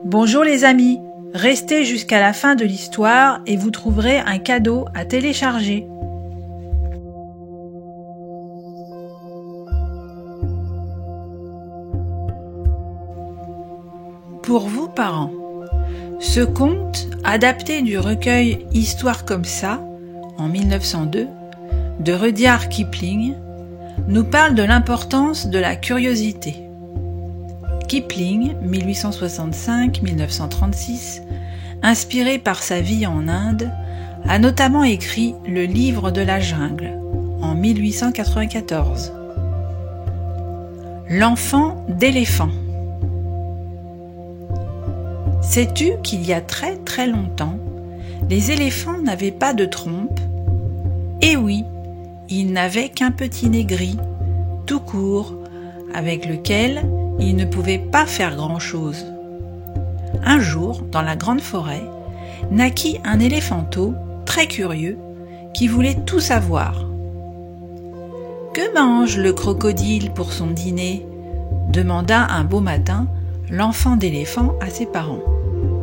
Bonjour les amis, restez jusqu'à la fin de l'histoire et vous trouverez un cadeau à télécharger. Pour vous parents, ce conte, adapté du recueil Histoire comme ça, en 1902, de Rudyard Kipling, nous parle de l'importance de la curiosité. Kipling, 1865-1936, inspiré par sa vie en Inde, a notamment écrit Le livre de la jungle, en 1894. L'enfant d'éléphant. Sais-tu qu'il y a très très longtemps, les éléphants n'avaient pas de trompe? Eh oui, ils n'avaient qu'un petit nez gris, tout court, avec lequel ils ne pouvaient pas faire grand-chose. Un jour, dans la grande forêt, naquit un éléphanteau très curieux qui voulait tout savoir. « Que mange le crocodile pour son dîner ?» demanda un beau matin l'enfant d'éléphant à ses parents.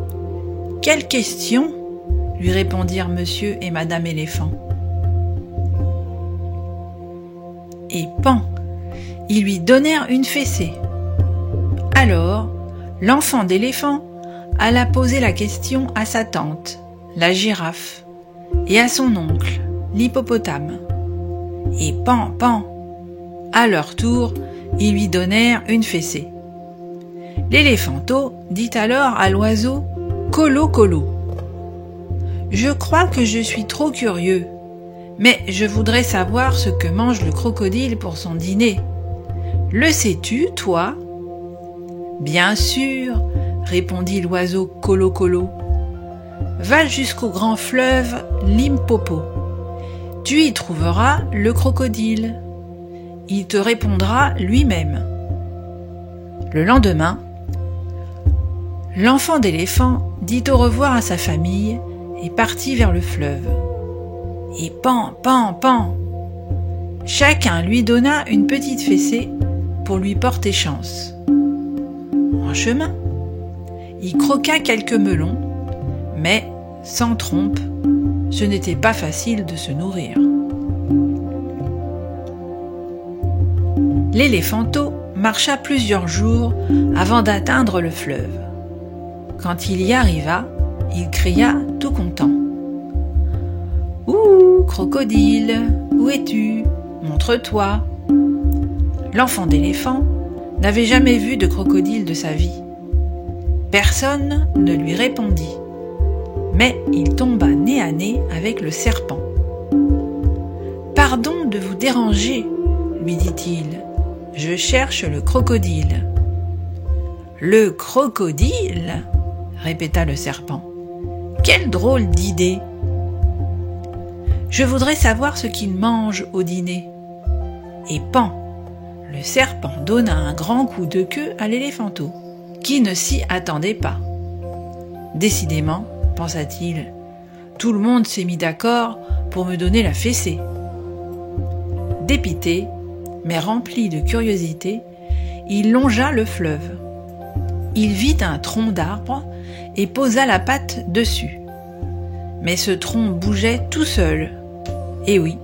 « Quelle question ?» lui répondirent monsieur et madame éléphant. Et pan, ils lui donnèrent une fessée. Alors, l'enfant d'éléphant alla poser la question à sa tante, la girafe, et à son oncle, l'hippopotame. Et pan, pan, à leur tour, ils lui donnèrent une fessée. L'éléphanteau dit alors à l'oiseau « Colo, colo ». « Je crois que je suis trop curieux, mais je voudrais savoir ce que mange le crocodile pour son dîner. Le sais-tu, toi ?» « Bien sûr, » répondit l'oiseau Colo Colo. « Va jusqu'au grand fleuve Limpopo. Tu y trouveras le crocodile. Il te répondra lui-même. » Le lendemain, l'enfant d'éléphant dit au revoir à sa famille et partit vers le fleuve. Et pan, pan, pan, chacun lui donna une petite fessée pour lui porter chance. En chemin, il croqua quelques melons, mais, sans trompe, ce n'était pas facile de se nourrir. L'éléphanteau marcha plusieurs jours avant d'atteindre le fleuve. Quand il y arriva, il cria tout content. « Ouh, crocodile, où es-tu? Montre-toi !» L'enfant d'éléphant n'avait jamais vu de crocodile de sa vie. Personne ne lui répondit, mais il tomba nez à nez avec le serpent. « Pardon de vous déranger, » lui dit-il, « je cherche le crocodile. »« Le crocodile ?» répéta le serpent. « Quelle drôle d'idée ! Je voudrais savoir ce qu'il mange au dîner. » Et pan, le serpent donna un grand coup de queue à l'éléphanteau, qui ne s'y attendait pas. Décidément, pensa-t-il, tout le monde s'est mis d'accord pour me donner la fessée. Dépité, mais rempli de curiosité, il longea le fleuve. Il vit un tronc d'arbre et posa la patte dessus. Mais ce tronc bougeait tout seul. Et oui,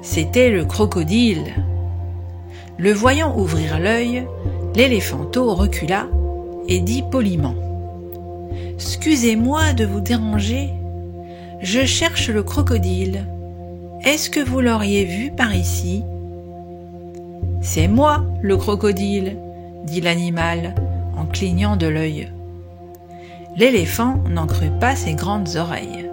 c'était le crocodile. Le voyant ouvrir l'œil, l'éléphanteau recula et dit poliment « Excusez-moi de vous déranger, je cherche le crocodile. Est-ce que vous l'auriez vu par ici ?»« C'est moi, le crocodile, » dit l'animal en clignant de l'œil. L'éléphant n'en crut pas ses grandes oreilles.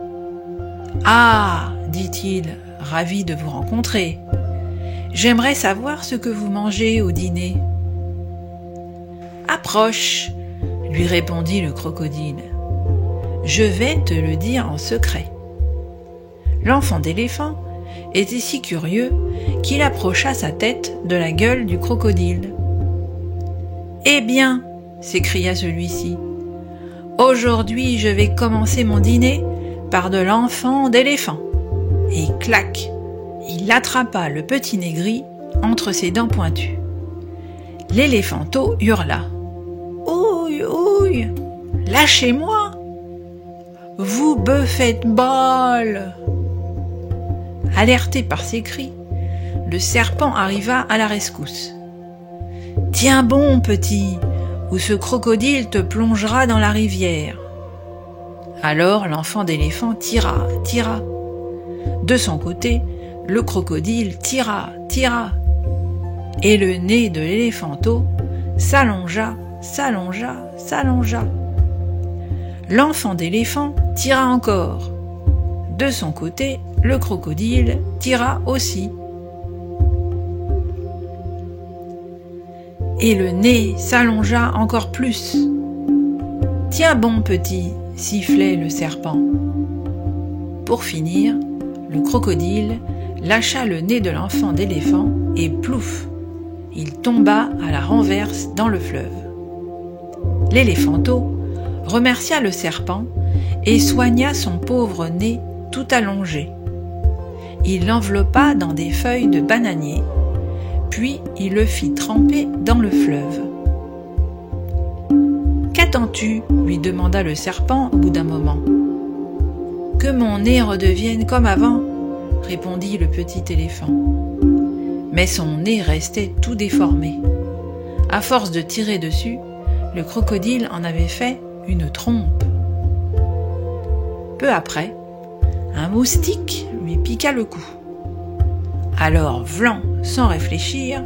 « Ah !» dit-il, ravi de vous rencontrer. « J'aimerais savoir ce que vous mangez au dîner. »« Approche !» lui répondit le crocodile. « Je vais te le dire en secret. » L'enfant d'éléphant était si curieux qu'il approcha sa tête de la gueule du crocodile. « Eh bien !» s'écria celui-ci. « Aujourd'hui, je vais commencer mon dîner par de l'enfant d'éléphant. » Et clac, il attrapa le petit nez gris entre ses dents pointues. L'éléphanteau hurla. « Oh, grenouille, lâchez-moi! Vous me faites mal! » Alerté par ces cris, le serpent arriva à la rescousse. « Tiens bon, petit, ou ce crocodile te plongera dans la rivière. » Alors l'enfant d'éléphant tira. De son côté, le crocodile tira. Et le nez de l'éléphanteau s'allongea. L'enfant d'éléphant tira encore. De son côté, le crocodile tira aussi. Et le nez s'allongea encore plus. « Tiens bon, petit !» sifflait le serpent. Pour finir, le crocodile lâcha le nez de l'enfant d'éléphant et plouf, il tomba à la renverse dans le fleuve. L'éléphanteau remercia le serpent et soigna son pauvre nez tout allongé. Il l'enveloppa dans des feuilles de bananier, puis il le fit tremper dans le fleuve. « Qu'attends-tu » lui demanda le serpent au bout d'un moment. « Que mon nez redevienne comme avant » répondit le petit éléphant. Mais son nez restait tout déformé. À force de tirer dessus, le crocodile en avait fait une trompe. Peu après, un moustique lui piqua le cou. Alors, vlan, sans réfléchir,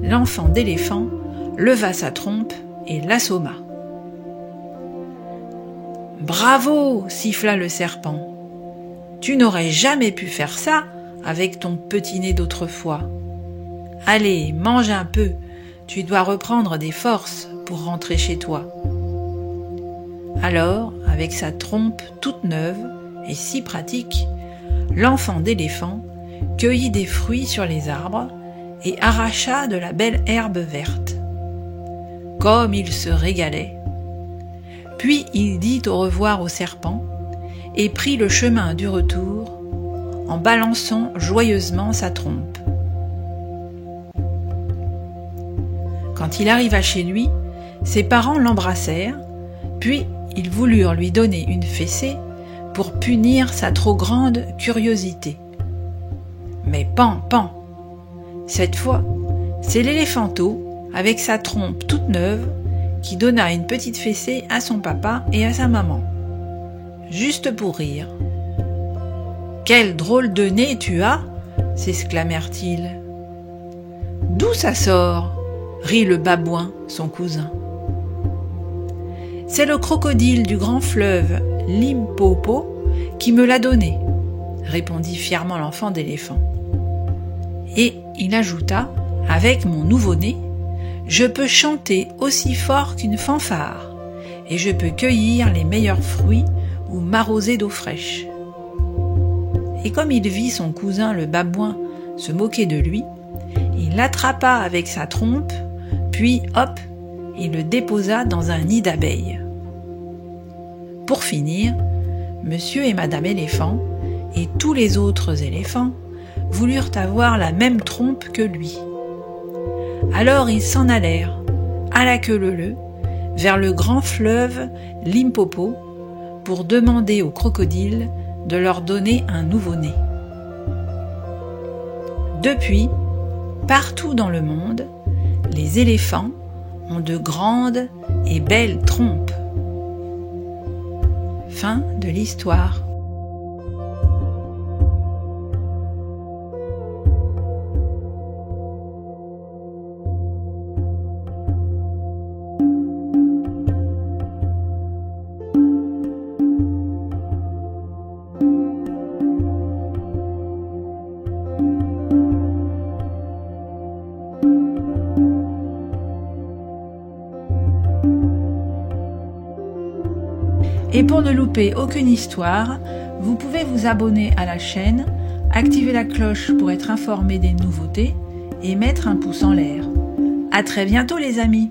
l'enfant d'éléphant leva sa trompe et l'assomma. « Bravo !» siffla le serpent. « Tu n'aurais jamais pu faire ça avec ton petit nez d'autrefois. Allez, mange un peu, tu dois reprendre des forces pour rentrer chez toi. » Alors, avec sa trompe toute neuve et si pratique, l'enfant d'éléphant cueillit des fruits sur les arbres et arracha de la belle herbe verte. Comme il se régalait! Puis il dit au revoir au serpent et prit le chemin du retour en balançant joyeusement sa trompe. Quand il arriva chez lui, ses parents l'embrassèrent, puis ils voulurent lui donner une fessée pour punir sa trop grande curiosité. Mais pan, cette fois, c'est l'éléphanteau, avec sa trompe toute neuve, qui donna une petite fessée à son papa et à sa maman. Juste pour rire. « Quel drôle de nez tu as !» s'exclamèrent-ils. « D'où ça sort ?» rit le babouin, son cousin. « C'est le crocodile du grand fleuve Limpopo qui me l'a donné, » répondit fièrement l'enfant d'éléphant. Et il ajouta, « Avec mon nouveau-né, je peux chanter aussi fort qu'une fanfare, et je peux cueillir les meilleurs fruits ou m'arroser d'eau fraîche. » Et comme il vit son cousin le babouin se moquer de lui, il l'attrapa avec sa trompe, puis hop, il le déposa dans un nid d'abeilles. Pour finir, monsieur et madame éléphant et tous les autres éléphants voulurent avoir la même trompe que lui. Alors ils s'en allèrent, à la queue leu-leu, vers le grand fleuve Limpopo pour demander au crocodile de leur donner un nouveau-né. Depuis, partout dans le monde, les éléphants ont de grandes et belles trompes. Fin de l'histoire. Et pour ne louper aucune histoire, vous pouvez vous abonner à la chaîne, activer la cloche pour être informé des nouveautés et mettre un pouce en l'air. À très bientôt les amis!